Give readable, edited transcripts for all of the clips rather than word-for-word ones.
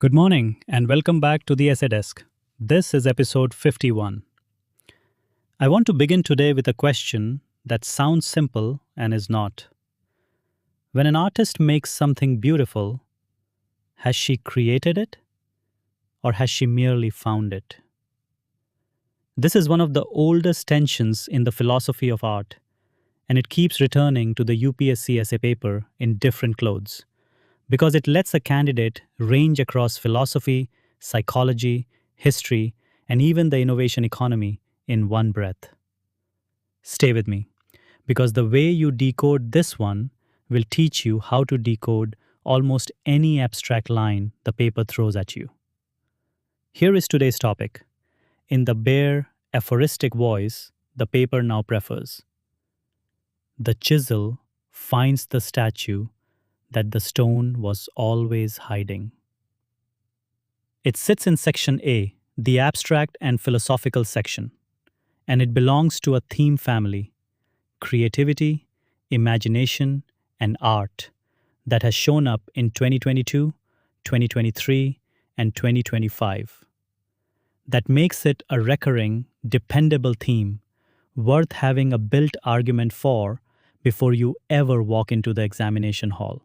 Good morning and welcome back to the Essay Desk. This is episode 51. I want to begin today with a question that sounds simple and is not. When an artist makes something beautiful, has she created it or has she merely found it? This is one of the oldest tensions in the philosophy of art, and it keeps returning to the UPSC essay paper in different clothes, because it lets a candidate range across philosophy, psychology, history, and even the innovation economy in one breath. Stay with me, because the way you decode this one will teach you how to decode almost any abstract line the paper throws at you. Here is today's topic. In the bare, aphoristic voice the paper now prefers. The chisel finds the statue that the stone was always hiding. It sits in section A, the abstract and philosophical section, and it belongs to a theme family: creativity, imagination, and art that has shown up in 2022, 2023, and 2025. That makes it a recurring, dependable theme worth having a built argument for before you ever walk into the examination hall.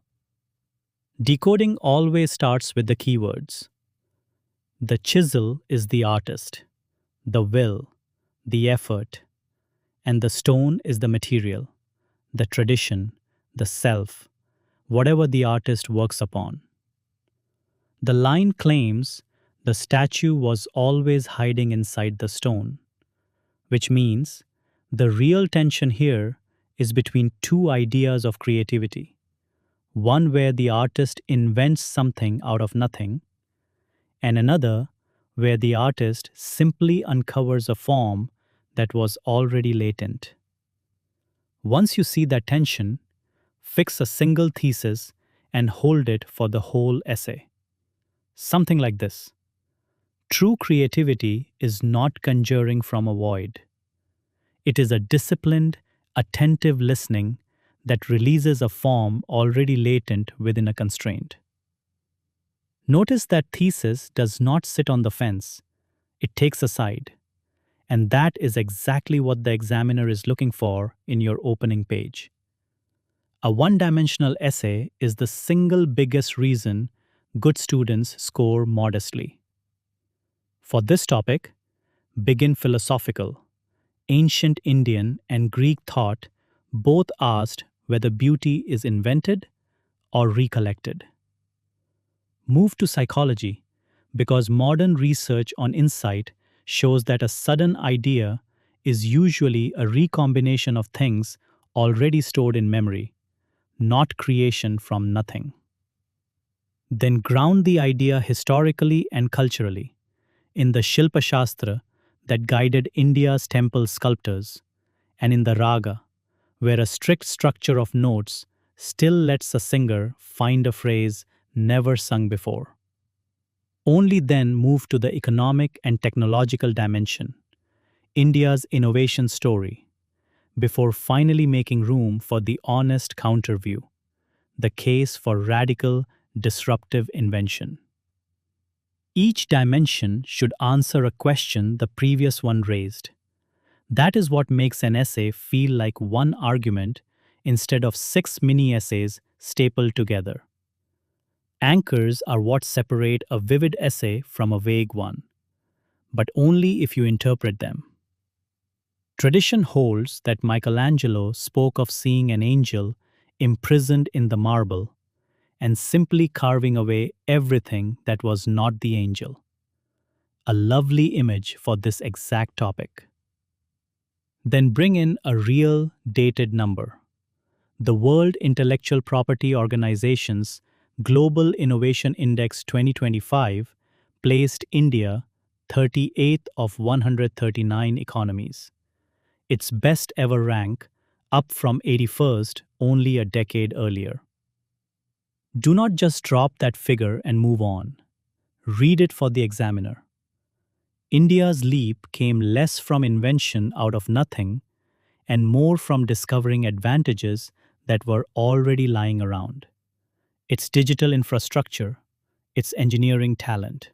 Decoding always starts with the keywords. The chisel is the artist, the will, the effort, and the stone is the material, the tradition, the self, whatever the artist works upon. The line claims the statue was always hiding inside the stone, which means the real tension here is between two ideas of creativity: one where the artist invents something out of nothing, and another where the artist simply uncovers a form that was already latent. Once you see that tension, fix a single thesis and hold it for the whole essay. Something like this: true creativity is not conjuring from a void. It is a disciplined, attentive listening that releases a form already latent within a constraint. Notice that thesis does not sit on the fence, it takes a side. And that is exactly what the examiner is looking for in your opening page. A one-dimensional essay is the single biggest reason good students score modestly. For this topic, begin philosophical. Ancient Indian and Greek thought both asked whether beauty is invented or recollected. Move to psychology, because modern research on insight shows that a sudden idea is usually a recombination of things already stored in memory, not creation from nothing. Then ground the idea historically and culturally in the Shilpa Shastra that guided India's temple sculptors, and in the raga, where a strict structure of notes still lets a singer find a phrase never sung before. Only then move to the economic and technological dimension, India's innovation story, before finally making room for the honest counterview, the case for radical, disruptive invention. Each dimension should answer a question the previous one raised. That is what makes an essay feel like one argument instead of 6 mini-essays stapled together. Anchors are what separate a vivid essay from a vague one, but only if you interpret them. Tradition holds that Michelangelo spoke of seeing an angel imprisoned in the marble and simply carving away everything that was not the angel. A lovely image for this exact topic. Then bring in a real, dated number. The World Intellectual Property Organization's Global Innovation Index 2025 placed India 38th of 139 economies, its best ever rank, up from 81st only a decade earlier. Do not just drop that figure and move on. Read it for the examiner. India's leap came less from invention out of nothing and more from discovering advantages that were already lying around. Its digital infrastructure, it's engineering talent.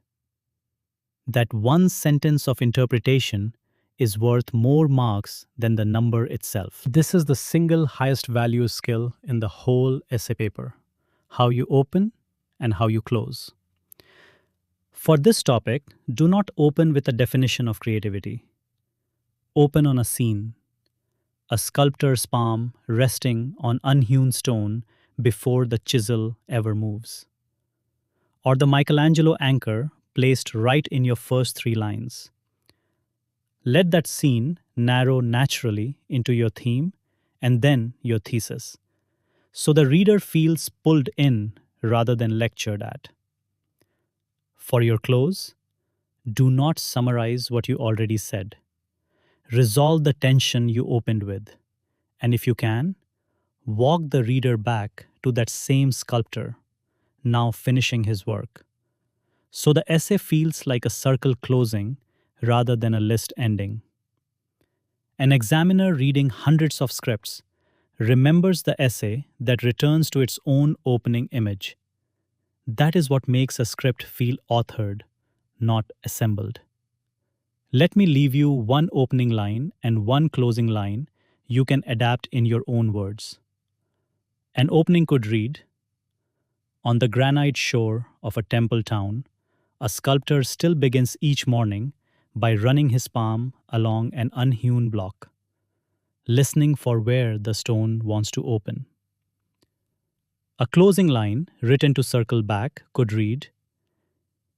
That one sentence of interpretation is worth more marks than the number itself. This is the single highest value skill in the whole essay paper: how you open and how you close. For this topic, do not open with a definition of creativity. Open on a scene: a sculptor's palm resting on unhewn stone before the chisel ever moves, or the Michelangelo anchor placed right in your first three lines. Let that scene narrow naturally into your theme and then your thesis, so the reader feels pulled in rather than lectured at. For your close, do not summarize what you already said. Resolve the tension you opened with, and if you can, walk the reader back to that same sculptor, now finishing his work, so the essay feels like a circle closing rather than a list ending. An examiner reading hundreds of scripts remembers the essay that returns to its own opening image. That is what makes a script feel authored, not assembled. Let me leave you one opening line and one closing line you can adapt in your own words. An opening could read, "On the granite shore of a temple town, a sculptor still begins each morning by running his palm along an unhewn block, listening for where the stone wants to open." A closing line, written to circle back, could read,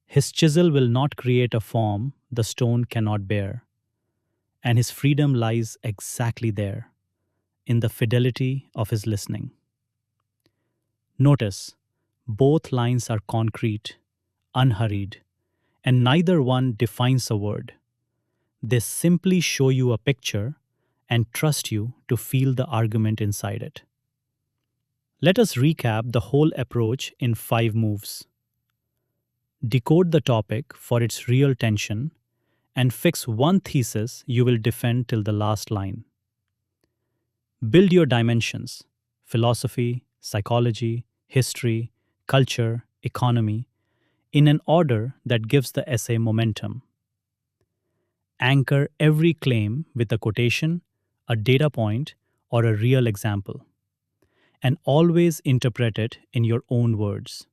"His chisel will not create a form the stone cannot bear, and his freedom lies exactly there, in the fidelity of his listening." Notice, both lines are concrete, unhurried, and neither one defines a word. They simply show you a picture and trust you to feel the argument inside it. Let us recap the whole approach in 5 moves. Decode the topic for its real tension and fix one thesis you will defend till the last line. Build your dimensions: philosophy, psychology, history, culture, economy, in an order that gives the essay momentum. Anchor every claim with a quotation, a data point, or a real example, and always interpret it in your own words.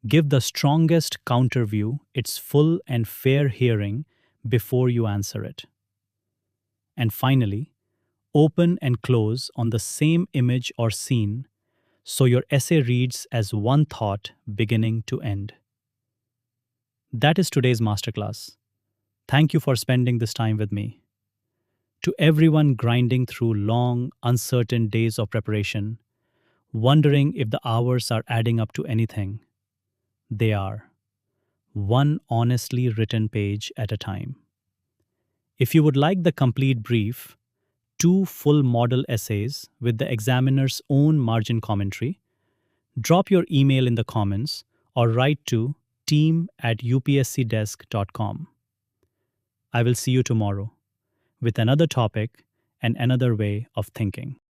Give the strongest counterview its full and fair hearing before you answer it. And finally, open and close on the same image or scene so your essay reads as one thought beginning to end. That is today's masterclass. Thank you for spending this time with me. To everyone grinding through long, uncertain days of preparation, wondering if the hours are adding up to anything, they are, one honestly written page at a time. If you would like the complete brief, 2 full model essays with the examiner's own margin commentary, drop your email in the comments or write to team@upscdesk.com. I will see you tomorrow with another topic and another way of thinking.